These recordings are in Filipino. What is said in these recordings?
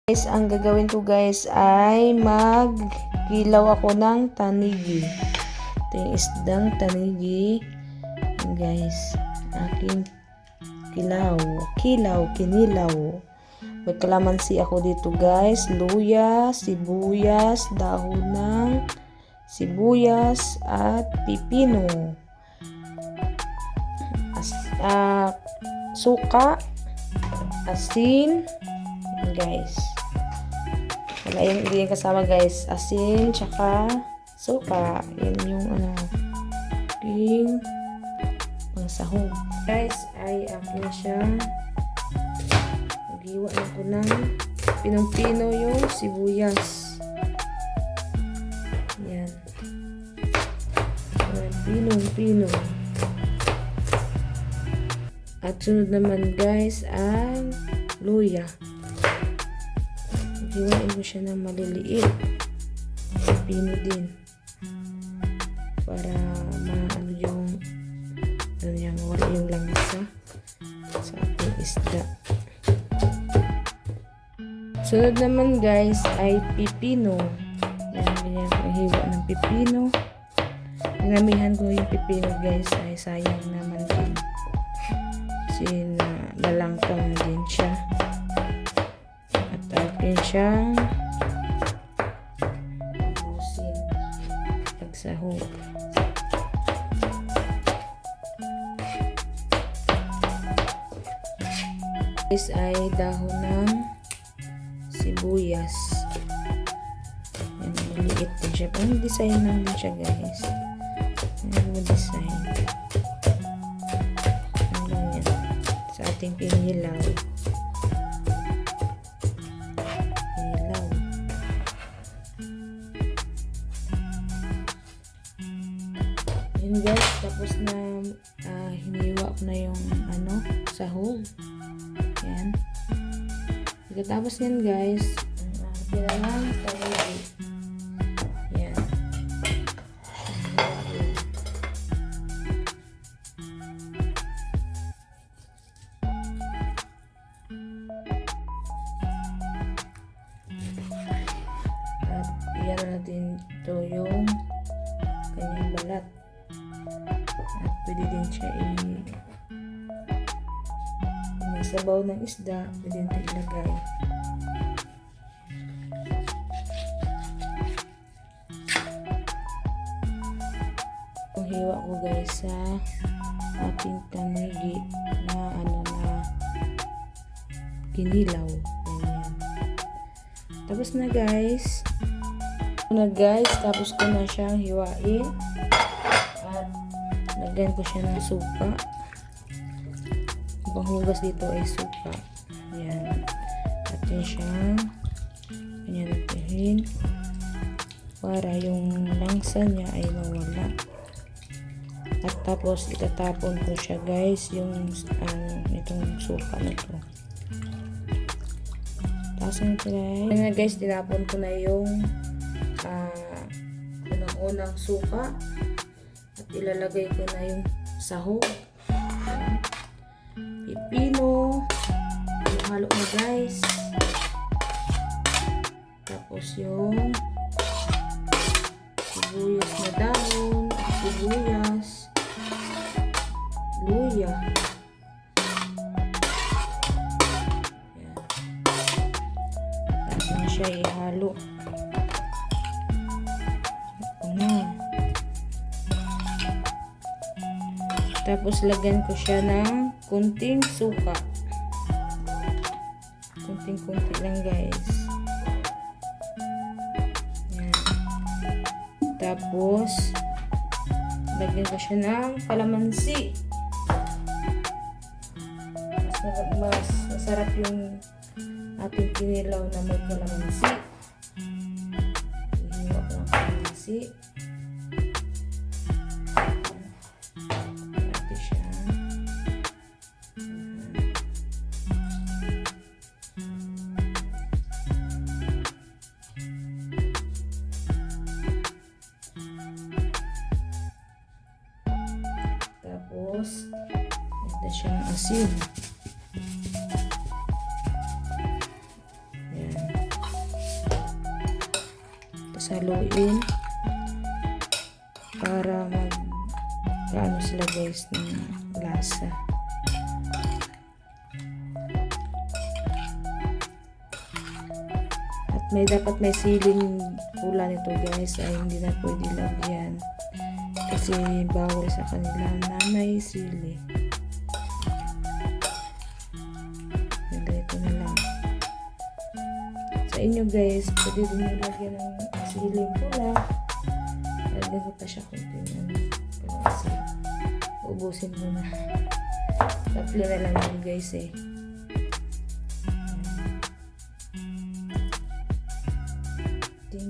Guys, ang gagawin ko guys ay magkilaw ako ng tanigi. Ito yung isdang tanigi. Yan guys, aking kinilaw. May kalamansi ako dito guys, luya, sibuyas, dahon ng sibuyas at pipino. Suka, asin, yan guys. Wala yung hindi yung kasama guys, asin, tsaka suka. Yan yung aking pangsahog. Guys, ay akin siya. Maghiwa lang ko ng pinong-pino yung sibuyas. Yan. Pinong-pino. At sunod naman guys ang luya. Hiwain ko siya ng maliliit. Pino din. Para maano yung wala yung langsa sa ating isda. Sunod naman guys ay pipino. Yan, ganyan ko hiwa ng pipino. Dinamihan ko yung pipino guys ay sayang naman din. Kasi lalangkang din siya. Akin siyang ubusin pagsahog. This ay dahon ng sibuyas. Yan, maliit din siya. Pang design lang din siya guys. Yan, design. Ano yan? Sa ating pinilaw. Yun guys, tapos na hiniwa ko na yung sahog. Yan. Pagkatapos yan guys, kailangan tanigi. Yan. At iyan natin ito yung kanyang balat. At pwede din siya sabaw ng isda, pwede din ilagay. Ang hiwa ko guys sa ating tanigi na kinilaw. Ayan. Tapos na guys. Tapos ko na siyang hiwain. Lagyan ko siya ng suka. Ang panghugas dito ay suka. Ayan. At yun siyang natin para yung langsa niya ay mawala. At tapos itatapon ko siya guys yung itong suka na ito. Tapos na guys, tinapon ko na yung unang suka. At ilalagay ko na yung sahog. Pipino. Halo na guys. Tapos yung sibuyas na dahon. Sibuyas. Luya. Yan. Tapos na siya ihalo. Tapos lagyan ko siya ng kunting suka. Kunting-kunti lang guys. Yan. Tapos lagyan ko siya ng kalamansi. Mas masarap yung ating kinilaw na may kalamansi. Ihiwa ko ng kalamansi. Tapos, ito siyang asin. Ayan. haluin para kaano sila guys ng lasa. At dapat may siling pula nito guys, ay hindi na pwede lagyan kasi bawal sa kanila na may sili. Ito na lang. Sa inyo guys, pwede din nilagyan ng siling pula. Lagyan ko pa siya konti kasi ubusin mo na. Tatlo na lang yun guys eh.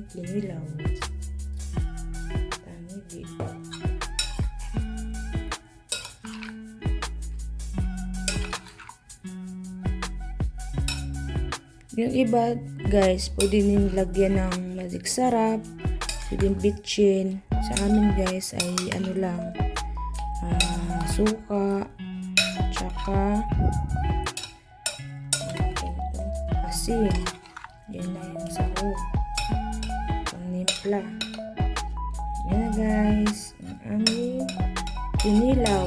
Kinilaw. Tanigi. Yung iba guys, pwede nyo lagyan ng magic sarap, pwede bitchin. Sa amin guys ay ano lang, suka, tsaka asin. Yan na yung sahog. Nimpla. Yan na guys, ang aming kinilaw.